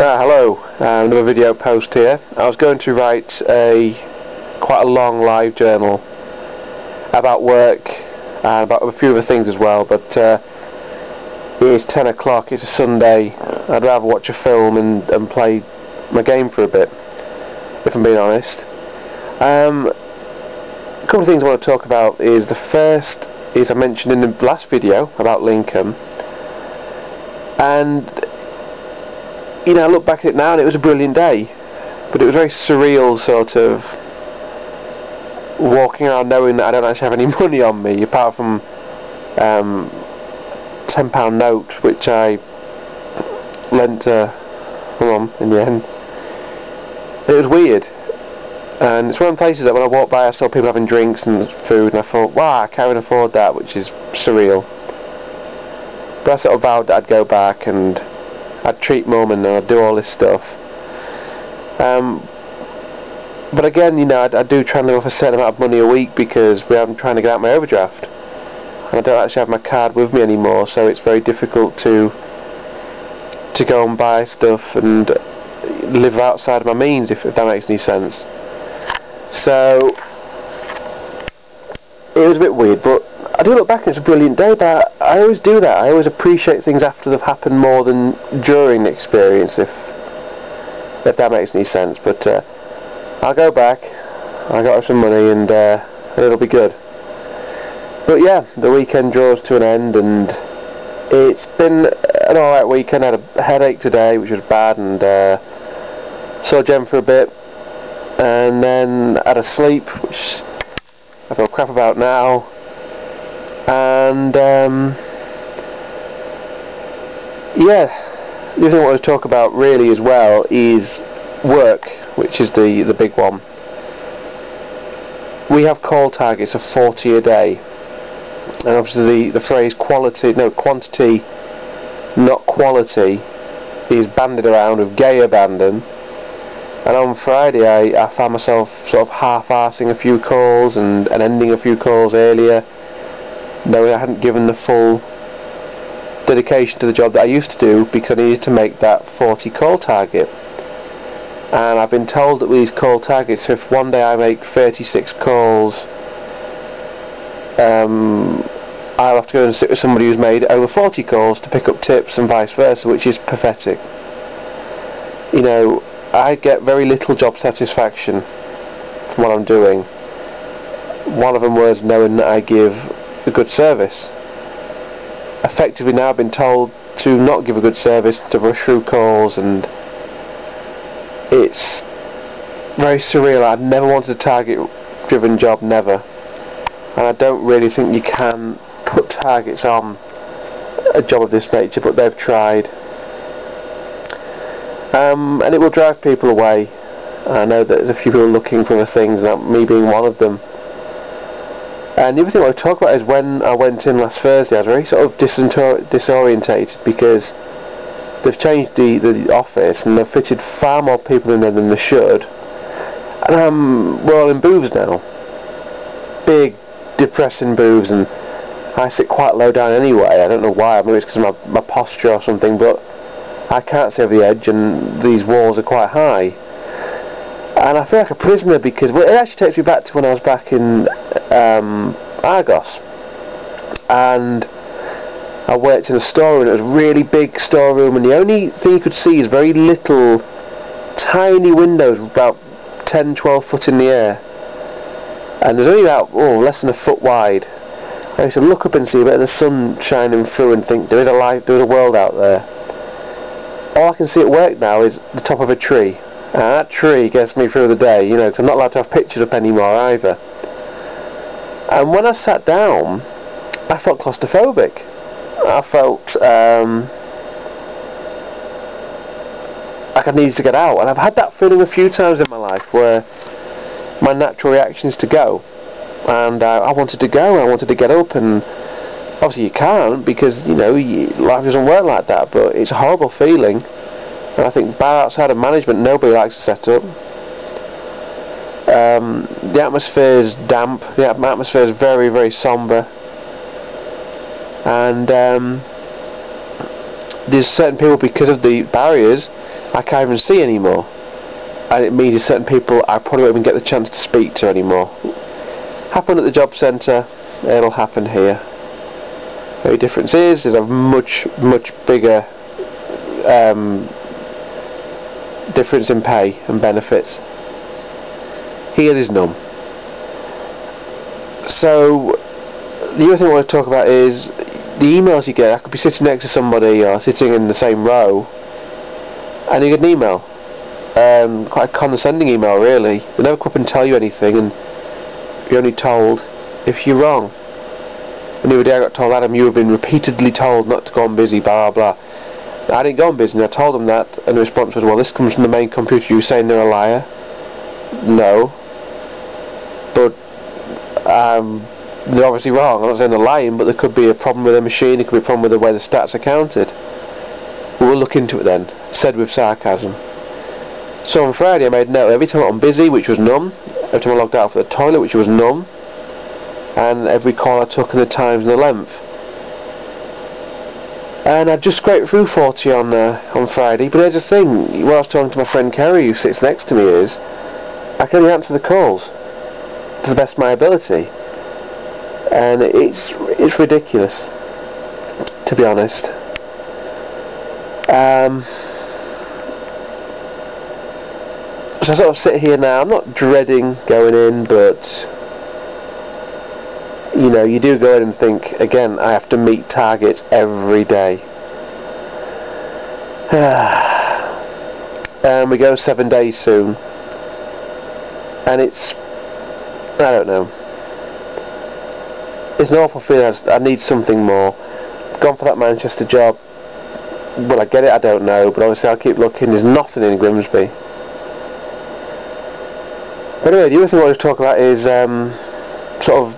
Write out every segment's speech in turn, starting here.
Hello, another video post here. I was going to write quite a long live journal about work and about a few other things as well, but it's 10 o'clock, it's a Sunday. I'd rather watch a film and play my game for a bit, if I'm being honest. A couple of things I want to talk about is, the first is I mentioned in the last video about Lincoln, and you know, I look back at it now and it was a brilliant day, but it was very surreal, sort of walking around knowing that I don't actually have any money on me apart from £10 note which I lent to my mum in the end. It was weird, and it's one of the places that when I walked by I saw people having drinks and food and I thought, wow, I can't even afford that, which is surreal. But I sort of vowed that I'd go back and I'd treat Mum and I'd do all this stuff. But again, you know, I do try and live off a certain amount of money a week because I'm trying to get out my overdraft. And I don't actually have my card with me anymore, so it's very difficult to go and buy stuff and live outside of my means, if that makes any sense. So it was a bit weird, but I do look back and it's a brilliant day. But I always do that. I always appreciate things after they've happened more than during the experience, if that makes any sense. But I'll go back, I got some money, and it'll be good. But yeah, the weekend draws to an end, and it's been an alright weekend. I had a headache today, which was bad, and saw Jen for a bit, and then had a sleep, which I feel crap about now. And yeah, the other thing I want to talk about really as well is work, which is the big one. We have call targets of 40 a day, and obviously the phrase quantity not quality is bandied around with gay abandon. And on Friday I found myself sort of half-arsing a few calls and ending a few calls earlier, knowing I hadn't given the full dedication to the job that I used to do because I needed to make that 40 call target. And I've been told that with these call targets, if one day I make 36 calls, I'll have to go and sit with somebody who's made over 40 calls to pick up tips and vice versa, which is pathetic. You know, I get very little job satisfaction from what I'm doing. One of them was knowing that I give a good service. Effectively now I've been told to not give a good service, to rush through calls, and it's very surreal. I've never wanted a target driven job, never, and I don't really think you can put targets on a job of this nature, but they've tried, and it will drive people away. I know that there's a few people looking for other things, and me being one of them. And the other thing I want to talk about is when I went in last Thursday, I was very sort of disorientated because they've changed the office and they've fitted far more people in there than they should, and we're all in booths now, big depressing booths, and I sit quite low down anyway. I don't know why, maybe it's because of my posture or something, but I can't see over the edge and these walls are quite high. And I feel like a prisoner because it actually takes me back to when I was back in Argos, and I worked in a storeroom. It was a really big storeroom, and the only thing you could see is very little tiny windows about 10-12 foot in the air, and there's only about less than a foot wide. I used to look up and see a bit of the sun shining through and think there is a life, there is a world out there. All I can see at work now is the top of a tree. And that tree gets me through the day, you know, because I'm not allowed to have pictures up anymore either. And when I sat down, I felt claustrophobic. I felt like I needed to get out. And I've had that feeling a few times in my life where my natural reaction is to go. And I wanted to go, and I wanted to get up, and obviously you can't because, you know, life doesn't work like that, but it's a horrible feeling. And I think outside of management, nobody likes to set up. The atmosphere is damp. The atmosphere is very, very sombre. And there's certain people, because of the barriers, I can't even see anymore, and it means there's certain people I probably won't even get the chance to speak to anymore. Happened at the job centre, it'll happen here. The only difference is there's a much bigger difference in pay and benefits. Here there's none. So the other thing I want to talk about is the emails you get. I could be sitting next to somebody or sitting in the same row, and you get an email, quite a condescending email really. They never come up and tell you anything, and you're only told if you're wrong. And the other day I got told, Adam, you have been repeatedly told not to go on busy, blah blah. I didn't go on busy, and I told them that, and the response was, well, this comes from the main computer. You saying they're a liar? No. But they're obviously wrong. I'm not saying they're lying, but there could be a problem with the machine, there could be a problem with the way the stats are counted. We'll look into it then, said with sarcasm. So on Friday I made a note, every time I'm busy, which was none, every time I logged out for the toilet, which was none, and every call I took and the times and the length. And I just scraped through 40 on Friday, but here's the thing, while I was talking to my friend Kerry, who sits next to me, is I can only answer the calls to the best of my ability, and it's ridiculous, to be honest. So I sort of sit here now. I'm not dreading going in, but you know, you do go in and think, again, I have to meet targets every day. And we go 7 days soon, and I don't know, it's an awful feeling. I need something more. Gone for that Manchester job. Will I get it? I don't know, but obviously I'll keep looking. There's nothing in Grimsby. But anyway, the other thing I want to talk about is sort of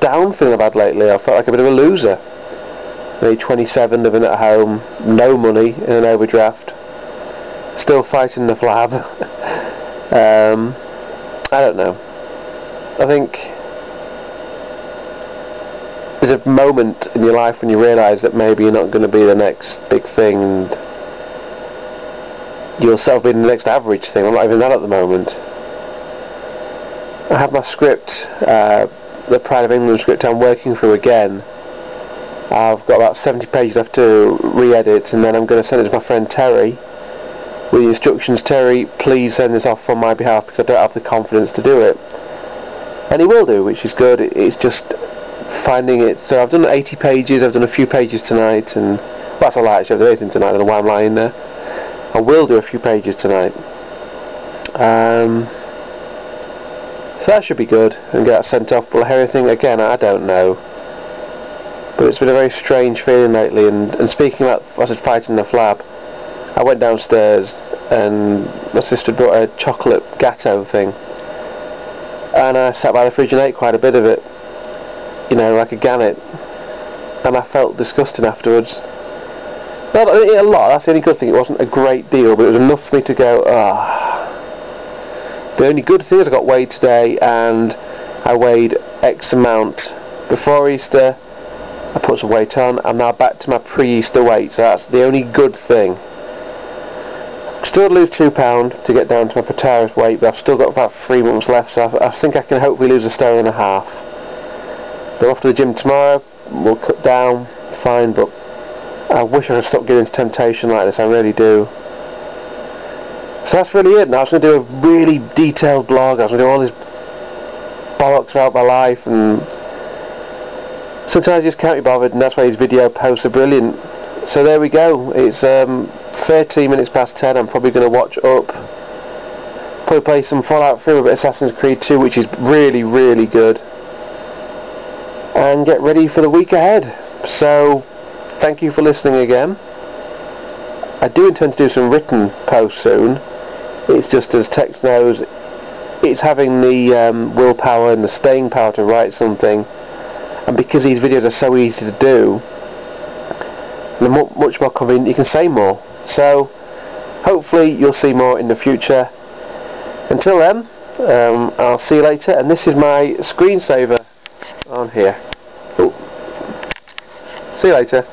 down feeling I've had lately. I felt like a bit of a loser. Maybe 27, living at home, no money, in an overdraft, still fighting the flab. I don't know. I think there's a moment in your life when you realise that maybe you're not going to be the next big thing, and you'll settle being the next average thing. I'm not even that at the moment. I have my script, the Pride of England script I'm working through again. I've got about 70 pages left to re-edit, and then I'm going to send it to my friend Terry with the instructions, Terry, please send this off on my behalf because I don't have the confidence to do it. And he will do, which is good. It's just finding it. So I've done 80 pages, I've done a few pages tonight, and well, that's a lie, actually. I've done anything tonight, I don't know why I'm lying there. I will do a few pages tonight. So that should be good, and get that sent off. But everything, again, I don't know. But it's been a very strange feeling lately, and speaking about, I said, fighting the flab, I went downstairs and my sister brought a chocolate gatto thing, and I sat by the fridge and ate quite a bit of it, you know, like a gannet, and I felt disgusting afterwards. Well, I didn't eat a lot, that's the only good thing. It wasn't a great deal, but it was enough for me to go, The only good thing is I got weighed today, and I weighed X amount before Easter. I put some weight on. I'm now back to my pre-Easter weight, so that's the only good thing. Still lose £2 to get down to my Pataris weight, but I've still got about 3 months left, so I think I can hopefully lose 1.5 stone. Go off to the gym tomorrow, we'll cut down, fine, but I wish I could stop giving to temptation like this, I really do. So that's really it. Now I was going to do a really detailed blog. I was going to do all this bollocks throughout my life, and sometimes I just can't be bothered, and that's why these video posts are brilliant. So there we go. It's 13 minutes past 10. I'm probably going to watch up, probably play some Fallout 3, a bit of Assassin's Creed 2, which is really, really good, and get ready for the week ahead. So thank you for listening again. I do intend to do some written posts soon. It's just, as Tex knows, it's having the willpower and the staying power to write something, and because these videos are so easy to do, they're much more convenient, you can say more. So hopefully you'll see more in the future. Until then, I'll see you later, and this is my screensaver on here. Ooh. See you later.